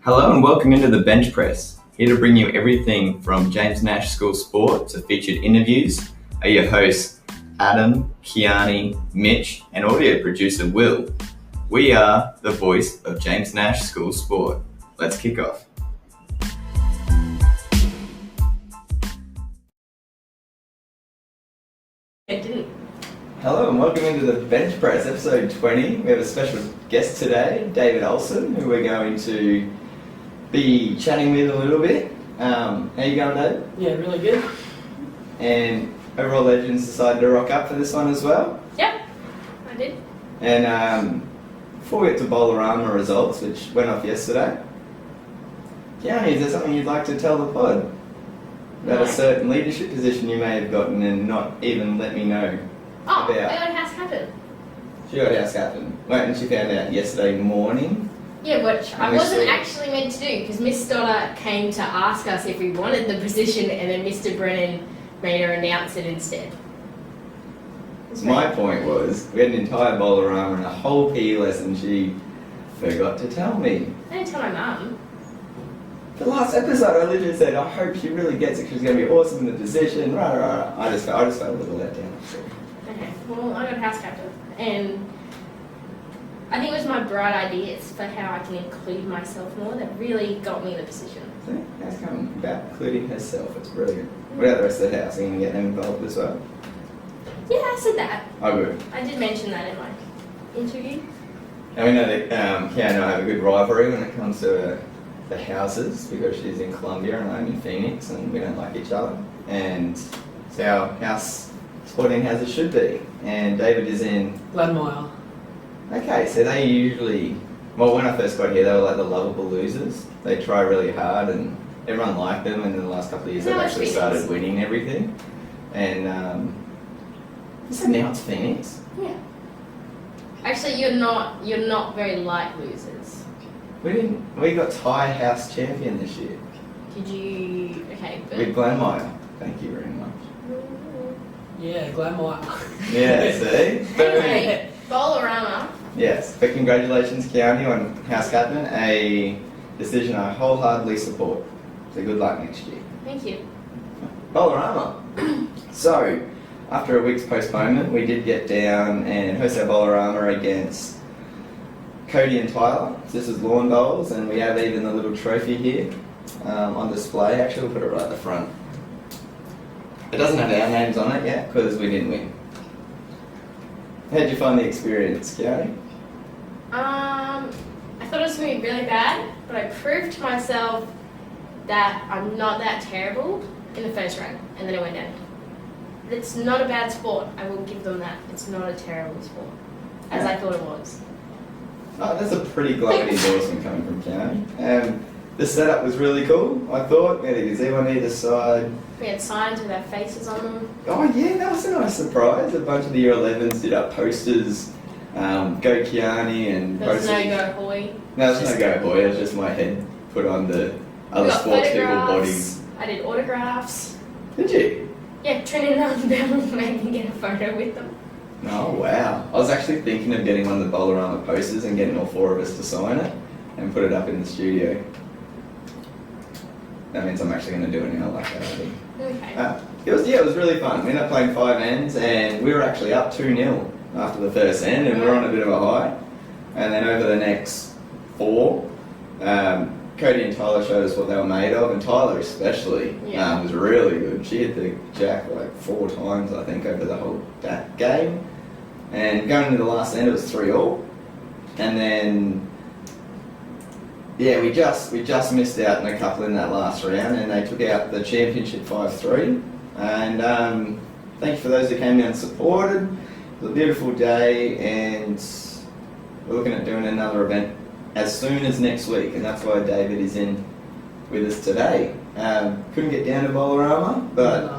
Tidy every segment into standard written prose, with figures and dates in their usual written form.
Hello and welcome into the Bench Press. Here to bring you everything from James Nash School Sport to featured interviews are your hosts Adam, Kiani, Mitch and audio producer Will. We are the voice of James Nash School Sport. Let's kick off. Hello and welcome into the Bench Press, episode 20. We have a special guest today, David Olsson, who we're going to be chatting with a little bit. How you going, Dave? Yeah, really good. And Overall Legends decided to rock up for this one as well. Yep, I did. And before we get to Bowlarama results, which went off yesterday, Kiani, is there something you'd like to tell the pod about a certain leadership position you may have gotten and not even let me know? Oh, I got house captain. She got house captain. Wait, and she found out yesterday morning? Yeah, which I wasn't actually meant to do because Miss Stoddart came to ask us if we wanted the position and then Mr. Brennan made her announce it instead. My point was, we had an entire Bowlarama and a whole PE lesson she forgot to tell me. I didn't tell my mum. The last episode I literally said, I hope she really gets it because she's going to be awesome in the position, I just felt a little let down. So. Okay, well I got house captain and I think it was my bright ideas for how I can include myself more that really got me in the position. See, that's coming about including herself, it's brilliant. What about the rest of the house? Are you going to get them involved as well? Yeah, I said that. I would. I did mention that in my interview. And we know that Kiana and I have a good rivalry when it comes to the houses because she's in Columbia and I'm in Phoenix and we don't like each other. And it's how house sporting houses should be. And David is in... Glenmire. Okay, so they usually... Well, when I first got here, they were like the lovable losers. They try really hard and everyone liked them, and in the last couple of years they've actually started winning everything. And so now it's Phoenix. Yeah. Actually, you're not very light losers. We got tie house champion this year. Did you? Okay, good. With Glenmire. Thank you very much. Yeah, Glenmire. Yeah, see? Anyway, Bowlarama. Yes, but congratulations, Kiani, on house captain. A decision I wholeheartedly support. So good luck next year. Thank you. Bowlarama. So, after a week's postponement, we did get down and host our Bowlarama against Cody and Tyler. This is Lawn Bowls, and we have even the little trophy here on display. Actually, we'll put it right at the front. It doesn't have our names on it yet because we didn't win. How did you find the experience, Kiani? I thought it was going to be really bad, but I proved to myself that I'm not that terrible in the first round, and then it went down. It's not a bad sport, I will give them that. It's not a terrible sport, as I thought it was. Oh, that's a pretty glowing endorsement coming from Kiani. The setup was really cool, I thought. We had a gazebo on either side. We had signs with our faces on them. Oh yeah, that was a nice surprise. A bunch of the year 11s did up posters, Go Kiani and... There was no Go Hoy. No, there was no Go Hoy, it was just my head put on the other sports people bodies. I did autographs. Did you? Yeah, Trinity and Bell made me get a photo with them. Oh wow. I was actually thinking of getting one of the Bowlarama posters and getting all four of us to sign it and put it up in the studio. That means I'm actually going to do it now like that, I think. Okay. It was really fun. We ended up playing 5 ends and we were actually up 2-0 after the first end and we were on a bit of a high. And then over the next 4, Cody and Tyler showed us what they were made of, and Tyler especially was really good. She hit the jack like 4 times, I think, over the whole game. And going into the last end, it was 3-all. And then, yeah, we just missed out on a couple in that last round, and they took out the championship 5-3. And thank you for those who came down and supported. It was a beautiful day, and we're looking at doing another event as soon as next week, and that's why David is in with us today. Couldn't get down to Bowlarama, but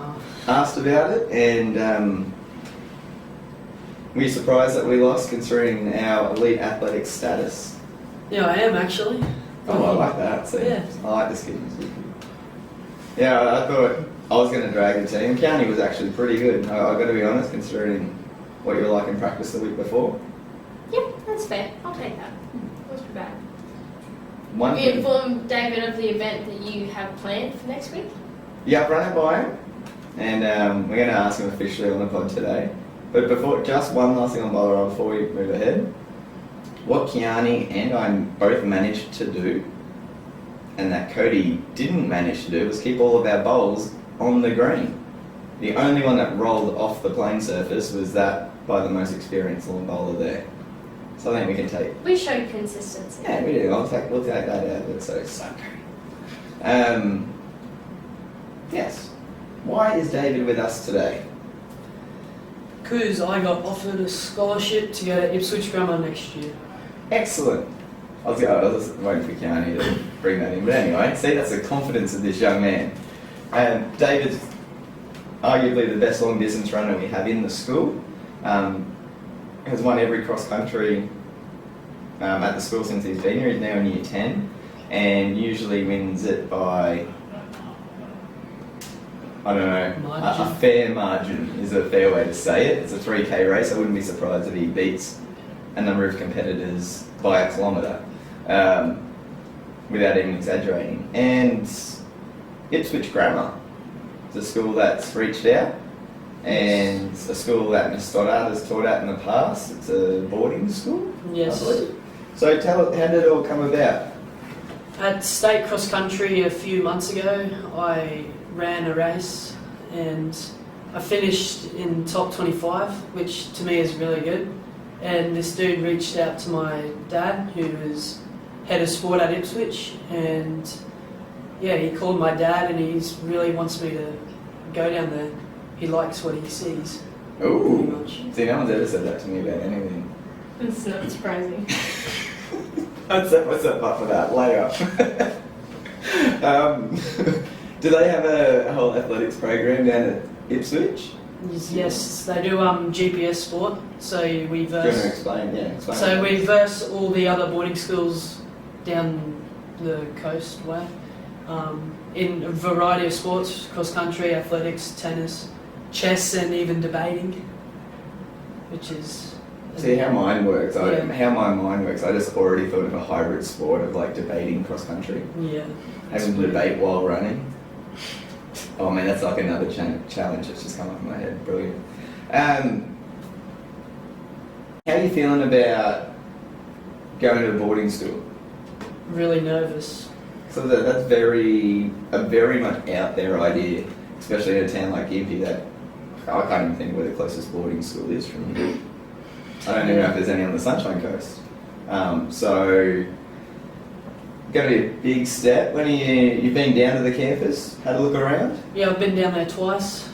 asked about it, and we're surprised that we lost considering our elite athletic status. Yeah, I am actually. Oh, I like that. See, yeah. I like this kid. Yeah, I thought I was going to drag the team. County was actually pretty good. I've got to be honest, considering what you were like in practice the week before. Yeah, that's fair. I'll take that. It wasn't bad. one You thing. inform David of the event that you have planned for next week? Yeah, I've run it by him, and we're going to ask him officially on the pod today. But before, just one last thing on Bowlarama before we move ahead. What Kiani and I both managed to do, and that Cody didn't manage to do, was keep all of our bowls on the green. The only one that rolled off the playing surface was that by the most experienced lawn bowler there. So I think we can take. We showed consistency. Yeah, we do. We'll take that out of it. So yes. Why is David with us today? Because I got offered a scholarship to go to Ipswich Grammar next year. Excellent. I was waiting for Kiani to bring that in. But anyway, see, that's the confidence of this young man. David's arguably the best long distance runner we have in the school. Has won every cross country at the school since he's been here. He's now in year 10 and usually wins it by, I don't know, a fair margin is a fair way to say it. It's a 3K race. I wouldn't be surprised if he beats a number of competitors by a kilometre, without even exaggerating. And Ipswich Grammar, it's a school that's reached out, and a school that Miss Stoddard has taught at in the past. It's a boarding school, Yes. I believe. So tell us, how did it all come about? At state cross country a few months ago, I ran a race and I finished in top 25, which to me is really good. And this dude reached out to my dad, who is head of sport at Ipswich, and yeah, he called my dad and he really wants me to go down there. He likes what he sees. Ooh. Pretty much. See, no one's ever said that to me about anything. It's not surprising. I'd set myself up for that later. Do they have a whole athletics program down at Ipswich? Yes, they do GPS sport. So we Do you want to verse. explain? Yeah, explain. So we verse all the other boarding schools down the coast way in a variety of sports: cross country, athletics, tennis, chess, and even debating, which is. See how mine works. Yeah. How my mind works. I just already thought of a hybrid sport of like debating cross country, Yeah. having to debate while running. Oh man, that's like another challenge that's just come up in my head. Brilliant. How are you feeling about going to boarding school? Really nervous. So that's a very much out there idea, especially in a town like Gympie that I can't even think where the closest boarding school is from here. I don't even know if there's any on the Sunshine Coast. So, going to be a big step. When you've been down to the campus, had a look around? Yeah, I've been down there twice.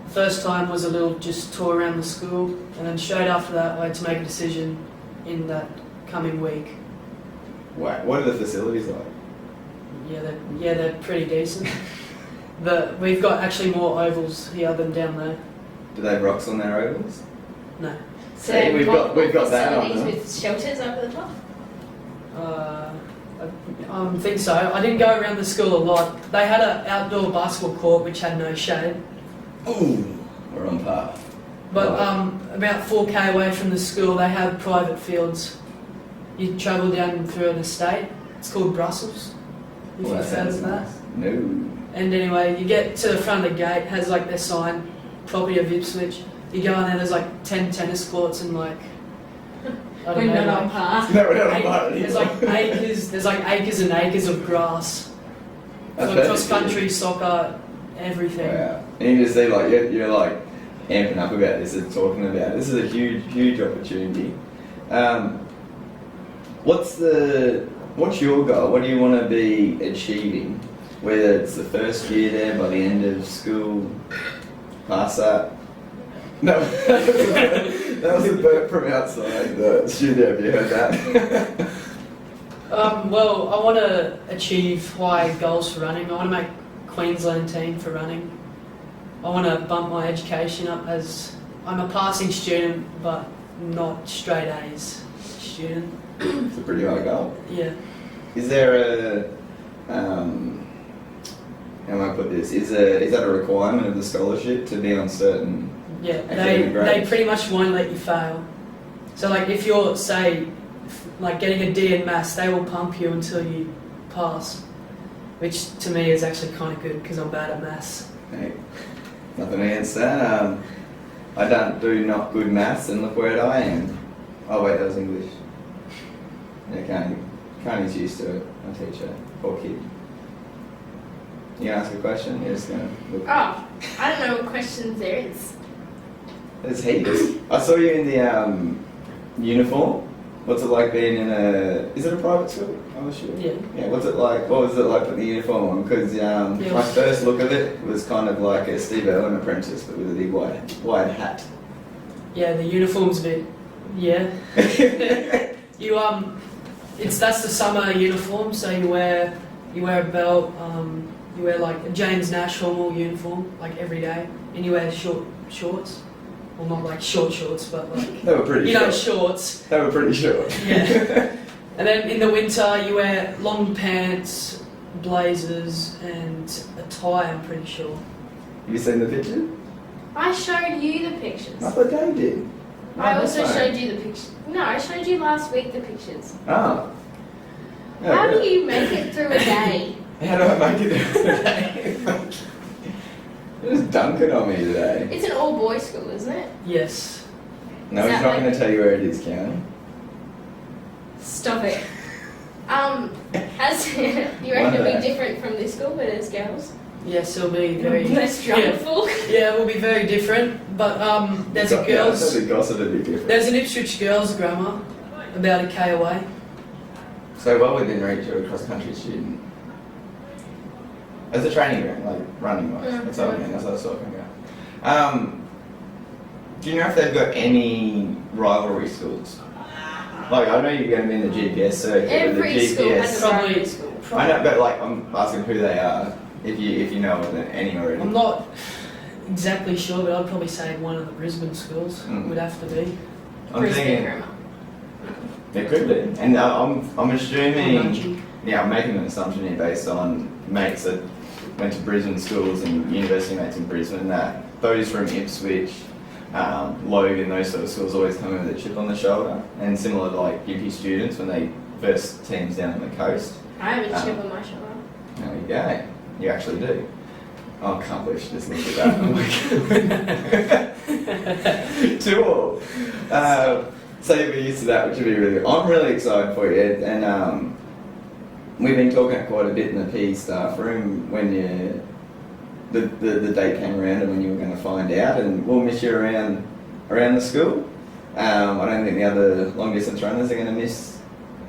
First time was a little just tour around the school, and then straight after that I had to make a decision in that coming week. Wow, what are the facilities like? Yeah, they're pretty decent. We've got actually more ovals here than down there. Do they have rocks on their ovals? No. So Hey, we've got that on facilities them. with shelters over the top. I think so. I didn't go around the school a lot. They had an outdoor basketball court which had no shade. Ooh, we're on par. But Right. about 4k away from the school, they have private fields. You travel down through an estate. It's called Brussels. If Well, you've heard of that. nice. No. And anyway, you get to the front of the gate, has like their sign, property of Ipswich. You go in there, there's like 10 tennis courts and like, I don't We're know, not on like, par. No, we're not on par there's anymore. like acres and acres of grass. That's For perfect. cross country, soccer, everything. Wow. And you just see like you're like amping up about this and talking about it. This is a huge opportunity. What's your goal? What do you want to be achieving? Whether it's the first year there, by the end of school, past that. No, that was a burp from outside the studio. Have you heard that? Well, I want to achieve high goals for running. I want to make Queensland team for running. I want to bump my education up, as I'm a passing student, but not straight A's student. It's a pretty high goal. Yeah. Is there a how am I put this? Is that a requirement of the scholarship to be on certain? Yeah, Academic they grades. pretty much won't let you fail. So like if you're, say, like getting a D in maths, they will pump you until you pass, which to me is actually kind of good because I'm bad at maths. Hey, nothing against that. I don't do not good maths, and look where I am. Oh wait, that was English. Yeah, Carney's used to it. I teach her. Poor kid. You gonna ask a question? You're just gonna look. Oh, I don't know what questions there is. There's heaps. I saw you in the uniform. What's it like being in a? Is it a private school? I'm sure. Yeah. Yeah. What's it like? What was it like putting the uniform on? Because my first look of it was kind of like a Steve Irwin apprentice, but with a big wide hat. Yeah, the uniform's a bit. Yeah. That's the summer uniform. So you wear a belt. You wear like a James Nash formal uniform like every day, and you wear shorts. Well, not like short shorts, but like They were pretty short. Shorts. They were pretty short. Yeah. And then in the winter, you wear long pants, blazers, and a tie. I'm pretty sure. Have you seen the picture? I showed you the pictures. I thought Dave did. I also showed you the pictures. No, I showed you last week the pictures. Oh. How do you make it through a day? How do I make it today? You're just dunking on me today. It's an all-boys school, isn't it? Yes. No, Is he's that not like- going to tell you where it is, Keanu. Stop it. You reckon it'll be different from this school where there's girls? Yes, it'll be very Less dramaful. Yeah, it will be very different. But there's a girls. Yeah, the gossip would be different. There's an Ipswich girls' grammar about a K away. So well within reach of a cross-country student. As a training ground, like running wise. Mm-hmm. That's what I mean, that's what I was talking about. Do you know if they've got any rivalry schools? Like, I know you're going to be in the GPS circuit. Every the school GPS. has a rivalry school. I know, but like, I'm asking who they are. If you know of any already. I'm not exactly sure, but I'd probably say one of the Brisbane schools would have to be. I'm Brisbane thinking grammar. there could be, and I'm assuming. Munchie. Yeah, I'm making an assumption here based on mates that went to Brisbane schools and university mates in Brisbane that those from Ipswich, Logan, those sort of schools always come in with a chip on the shoulder, and similar to like UP students when they first teams down on the coast. I have a chip on my shoulder. There you go. You actually do. Oh, I can't believe she just looked at that. I'm like, 2-all. So you'll be used to that, which will be really good. I'm really excited for you, Ed, and we've been talking quite a bit in the PE staff room when the date came around and when you were going to find out, and we'll miss you around the school. I don't think the other long distance runners are going to miss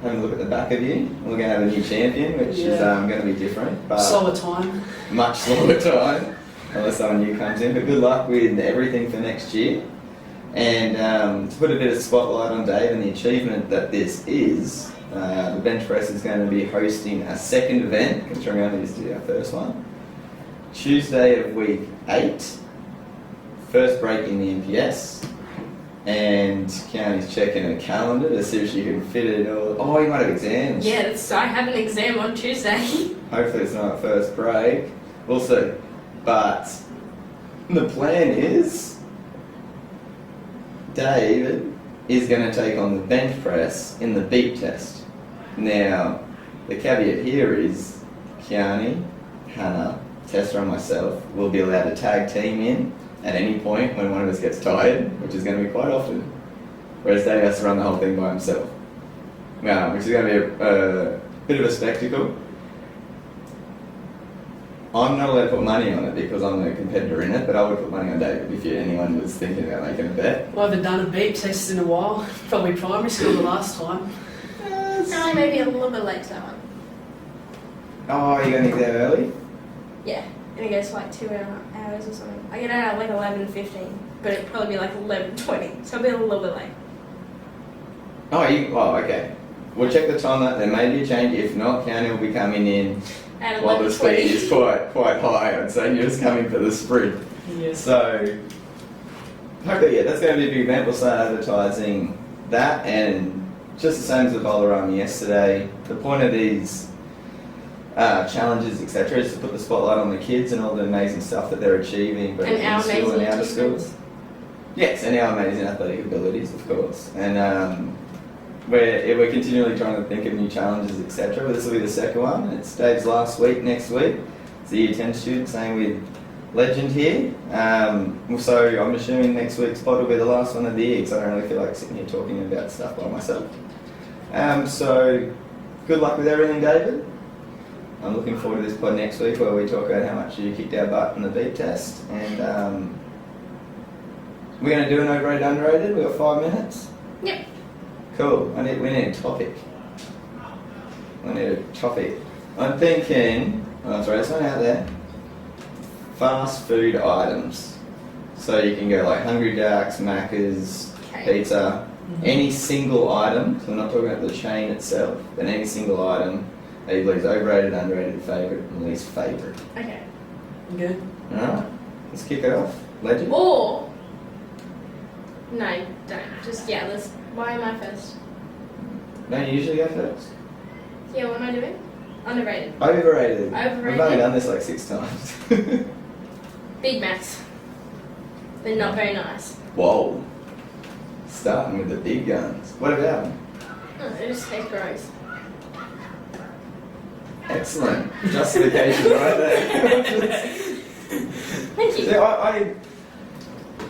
having a look at the back of you. We're going to have a new champion, which is going to be different. But Slower time. much slower time, unless someone new comes in. But good luck with everything for next year. And to put a bit of spotlight on Dave and the achievement that this is, the bench press is going to be hosting a second event, considering we only just did our first one. Tuesday of week 8, first break in the NPS. And Keanu's checking her calendar to see if she can fit it all. Oh, you might have exams. Yeah, I have an exam on Tuesday. Hopefully it's not a first break. We'll see. But the plan is David is going to take on the bench press in the beep test. Now, the caveat here is Keanu, Hannah, Tessa and myself will be allowed to tag team in at any point when one of us gets tired, which is going to be quite often. Whereas Dave has to run the whole thing by himself. Which is going to be a bit of a spectacle. I'm not allowed to put money on it because I'm the competitor in it, but I would put money on David if anyone was thinking about making a bet. Well, I haven't done a beep test in a while. Probably primary school the last time. No, maybe a little bit late to that one. Oh, you're going to get there early? Yeah, and it goes for like 2 hours or something. I get out at like 11:15, but it'd probably be like 11:20, so I'll be a little bit late. Oh, okay. We'll check the time that there may be a change. If not, Keanu will be coming in At while the speed 11:20. is quite high. I'd say you're just coming for the sprint. Yes. So, hopefully, that's going to be a big event. We'll start advertising that, and just the same as the Bowlarama yesterday, the point of these challenges, etc., is to put the spotlight on the kids and all the amazing stuff that they're achieving, but And our in school and amazing out of school. achievements. Yes, and our amazing athletic abilities, of course. And we're continually trying to think of new challenges, etc. But this will be the second one. It's Dave's last week next week. It's the Year 10 student, same with Legend here. So I'm assuming next week's pod will be the last one of the year because I don't really feel like sitting here talking about stuff by myself. So good luck with everything, David. I'm looking forward to this pod next week where we talk about how much you kicked our butt in the beep test. And we're going to do an overrated, underrated. We've got 5 minutes. Yep. Cool. We need a topic. I'm thinking, I'll throw this one out there. Fast food items. So you can go like Hungry Jack's, Macca's, Okay. pizza, any single item. So we're not talking about the chain itself, but any single item that you believe is overrated, underrated, favourite, and least favourite. Okay. Good. Alright, let's kick it off. Legend? Or no, don't. Just let's. Why am I first? Don't you usually go first? Yeah, what am I doing? Underrated. Overrated. Overrated. I've only done this like 6 times. Big Macs. They're not very nice. Whoa. Starting with the big guns. What about them? Oh, they just taste gross. Excellent. Justification right there. Thank you. See,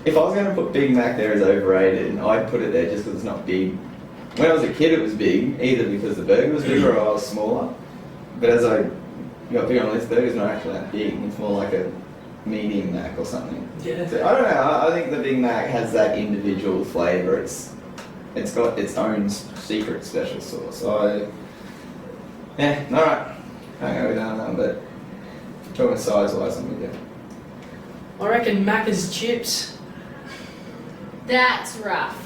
if I was going to put Big Mac there as overrated, I'd put it there just because it's not big. When I was a kid it was big, either because the burger was bigger or I was smaller. But as I got bigger on this, burger's not actually that big. It's more like a medium Mac or something. Yeah. So, I don't know, I think the Big Mac has that individual flavour. It's got its own secret special sauce. So, yeah, alright. I don't know, we don't know, but talking size-wise, I'm with you. I reckon Macca's chips. That's rough.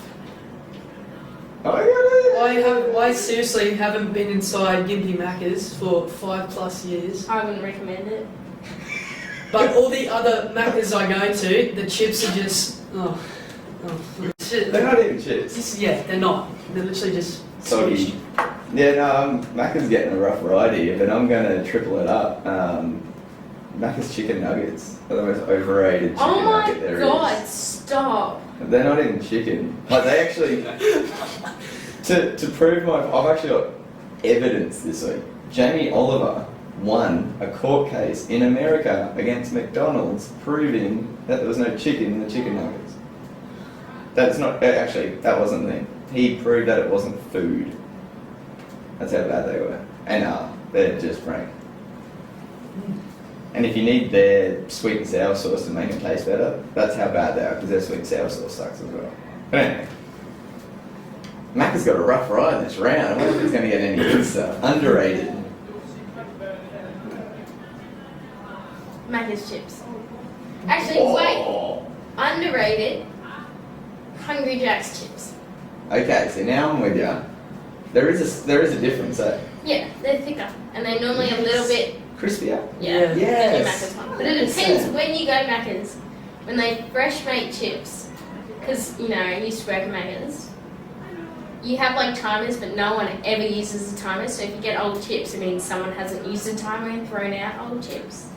Oh, I seriously haven't been inside Gympie Macca's for 5+ years. I wouldn't recommend it. But all the other Macca's I go to, the chips are just shit. they're not even chips. They're not. They're literally just Soggy. Yeah, no, Macca's getting a rough ride here, but I'm going to triple it up. Macca's chicken nuggets are the most overrated chicken Oh my nugget there is. god, stop. They're not even chicken. Like they actually, to prove I've actually got evidence this week. Jamie Oliver won a court case in America against McDonald's proving that there was no chicken in the chicken nuggets. That's not, actually, that wasn't the thing. He proved that it wasn't food. That's how bad they were. And they're just frank. And if you need their sweet and sour sauce to make them taste better, that's how bad they are, because their sweet and sour sauce sucks as well. But anyway, Mac has got a rough ride this round. I wonder if he's going to get any good stuff. Underrated. Macca's chips. Actually, wait. Underrated. Hungry Jack's chips. Okay, so now I'm with you. There is a difference, eh? Yeah, they're thicker. And they're normally a little bit, Crispier. than your Yes. Macca's one. But it depends when you go Macca's. When they fresh make chips, because, I used to work at Macca's, you have like timers, but no one ever uses a timer. So if you get old chips, it means someone hasn't used a timer and thrown out old chips.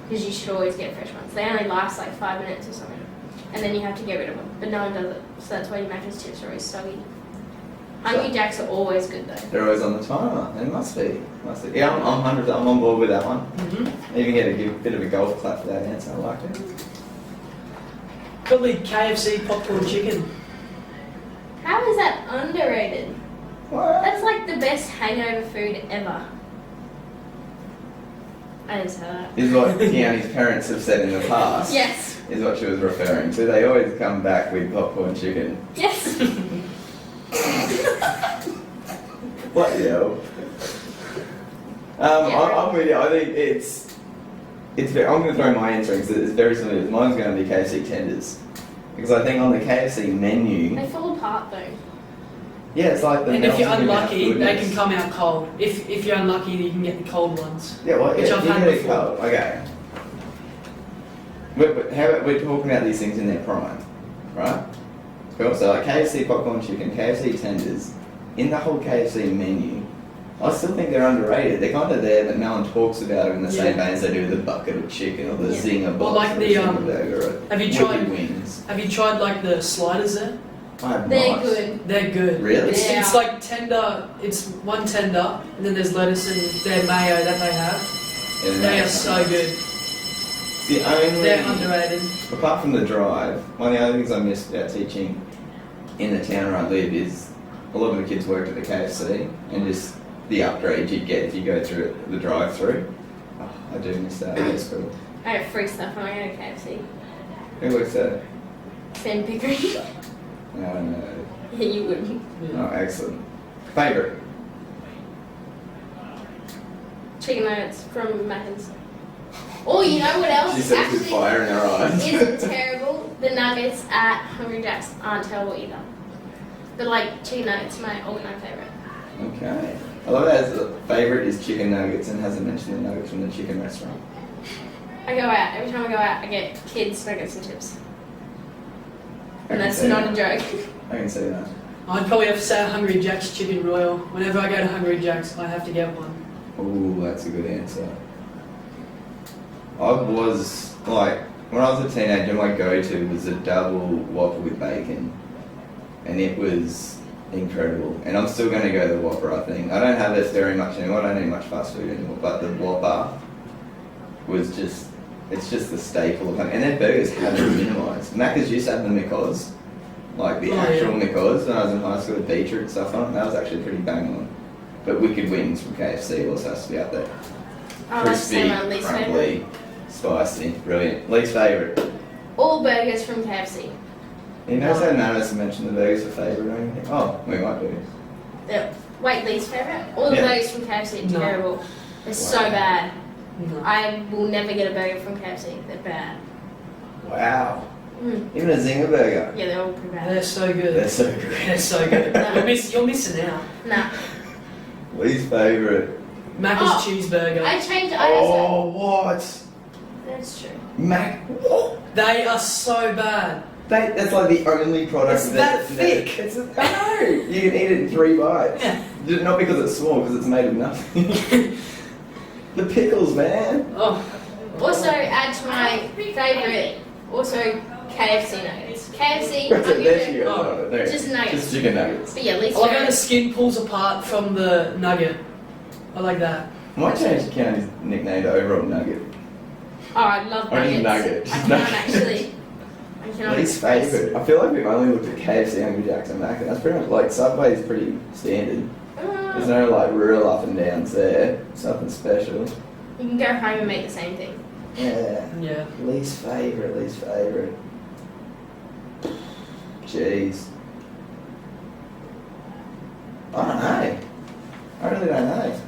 Because you should always get fresh ones. They only last like 5 minutes or something. And then you have to get rid of them. But no one does it. So that's why your Macca's chips are always soggy. Hungry Jacks are always good though. They're always on the timer. They must be. Yeah, I'm on board with that one. Mm-hmm. Even get a bit of a golf clap for that answer. I like it. Probably KFC popcorn chicken. How is that underrated? What? That's like the best hangover food ever. I didn't say that. Is what Keanu's parents have said in the past. Yes. Is what she was referring to. They always come back with popcorn chicken. Yes. What the hell? I'm with you. I think it's very, I'm going to throw my answer in because it's very similar. Mine's going to be KFC tenders. Because I think on the KFC menu, They fall apart though. yeah, it's like the And if you're melting of unlucky, they goodness. can come out cold. If you're unlucky, you can get the cold ones. Yeah, well, which yeah, I've you had get it before. cold. Okay. How about we're talking about these things in their prime, right? Cool. So like KFC popcorn chicken, KFC tenders, in the whole KFC menu, I still think they're underrated. They're kind of there, but no one talks about them in the same vein as they do the bucket of chicken or the Yeah. zinger box Or like or the, zinger burger or have you Wicked tried- wings. Have you tried like the sliders there? I have They're not. good. They're good. Really? Yeah. It's like tender. It's one tender, and then there's lettuce and their mayo that they have. Yeah, They are so good. The only, They're underrated. apart from the drive, one of the other things I missed about teaching in the town where I live is a lot of the kids worked at the KFC, and just the upgrade you'd get if you go through the drive-through. Oh, I do miss that. That's cool. I have free stuff when I go to KFC. Who works there? Sam Pickering. No, no. Yeah, you wouldn't. Oh, excellent. Favourite? Chicken nuggets from Macca's. Oh, you know what else? She said with fire in her eyes. Isn't terrible. The nuggets at Hungry Jack's aren't terrible either. But like chicken nuggets, my all-time favourite. Okay. I love that his favourite is chicken nuggets and hasn't mentioned the nuggets from the chicken restaurant. I go out. Every time I go out, I get kids nuggets and chips. I And can that's see not that. a joke. I can see that. I'd probably have to say Hungry Jack's Chicken Royal. Whenever I go to Hungry Jack's, I have to get one. Ooh, that's a good answer. I was, like, when I was a teenager, my go-to was a double Whopper with bacon. And it was incredible. And I'm still going to go the Whopper, I think. I don't have it very much anymore. I don't eat much fast food anymore. But the Whopper was just, it's just the staple of it. And their burgers have been minimised. Macca's used to have the McCos, like the actual McCos, when I was in high school with beetroot and stuff on it. That was actually pretty bang on. But Wicked Wings from KFC also has to be up there. Oh, that's the Crispy, my least favourite. crumbly, spicy, brilliant. Least favourite. All burgers from KFC. You notice how none of us mentioned the burgers for favourite or anything? Oh, we might do. Wait, least favourite? All the Yeah. burgers from KFC are No. terrible. They're so Wow. bad. No. I will never get a burger from KFC. They're bad. Wow. Mm. Even a Zinger burger. Yeah, they're all pretty bad. They're so good. They're so good. They're so good. No. You're missing out. Nah. Least favourite. Macca's Oh, cheeseburger. I changed. Oh, what? That's true. Mac. What? They are so bad. That's like the only product It's that thick. It's I know. You can eat it in 3 bites. Yeah. Not because it's small, because it's made of nothing. The pickles, man. Oh, Also, add to my favourite. Also, KFC nuggets. KFC. That's it. I'm There gonna- she goes. Oh, There. just nuggets. Just chicken nuggets. But yeah, least I like how the favourite. skin pulls apart from the nugget. I like that. I might change County's nickname to Overall Nugget. Oh, I love Or nuggets. just nugget. I cannot actually. I cannot Least express. favourite. I feel like we've only looked at KFC, Hungry Jack's and Mac, and that's pretty much like Subway is pretty standard. There's no like real up and downs there. Something special. You can go home and make the same thing. Yeah. Yeah. Least favourite. Jeez. I don't know. I really don't know.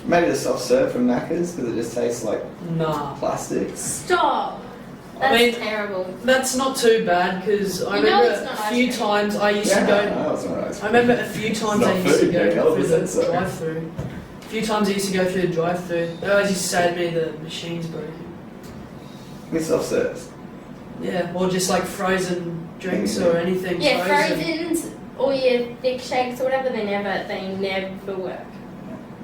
Maybe the soft serve from Macca's because it just tastes like Nah. plastic. Stop. I That's mean- terrible. That's not too bad because I You know remember it's not a ice few cream. times I used Yeah, to go. no, it's not ice I cream. remember a few times not I used to food, go yeah, through the opposite, so. drive-through. A few times I used to go through the drive-through. They always used to say to me the machine's broken. With soft serves. Yeah, or just like frozen drinks or anything Yeah, frozen. Frozen's or your thick shakes or whatever, they never work.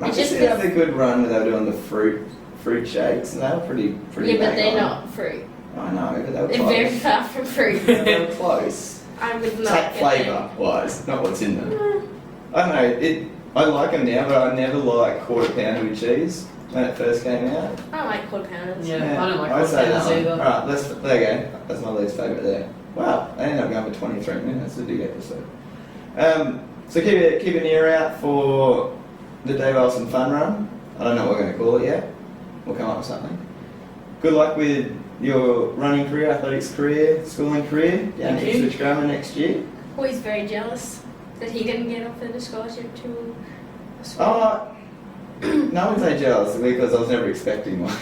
Macca's just did have a good run where they were doing the fruit shakes and they were pretty Yeah, but bang they're on. not fruit. I know, but they were They're close. very far from fruit. They were close. I would not Take get flavour wise, not what's in them. I don't know, I like them now, but I never liked quarter pounder with cheese when it first came out. them. I don't like quarter pounders. Yeah, I don't like I'd say cocktails that one. either. Alright, there you go. That's my least favourite there. Wow, I ended up going for 23 minutes. It's a big episode. So keep an ear out for the David Olsson fun run. I don't know what we're going to call it yet. We'll come up with something. Good luck with your running career, athletics career, schooling career down Thank at you. Ipswich Grammar next year. Always very jealous that he didn't get offered a scholarship to a school. Oh, no one's that jealous because I was never expecting one.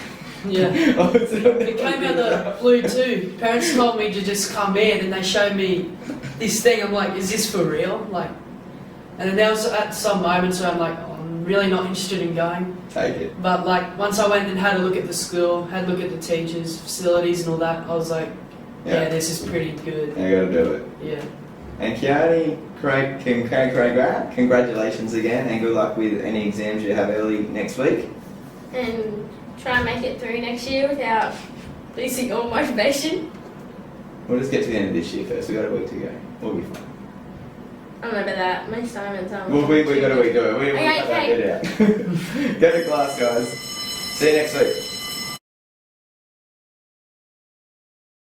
Yeah. It It came out the blue too. Parents told me to just come in and they showed me this thing. I'm like, is this for real? Like, and then there was at some moments where I'm like, oh, I'm really not interested in going. Take it. But like once I went and had a look at the school, had a look at the teachers, facilities and all that, I was like, yeah, this is pretty good. You gotta do it. Yeah. And Keone, congratulations again, and good luck with any exams you have early next week. And try and make it through next year without losing all motivation. We'll just get to the end of this year first. We've got a week to go. We'll be fine. I don't know about that. My Simon's Well, we got to redo it. We Okay, cut that bit out. Go to class, guys. See you next week.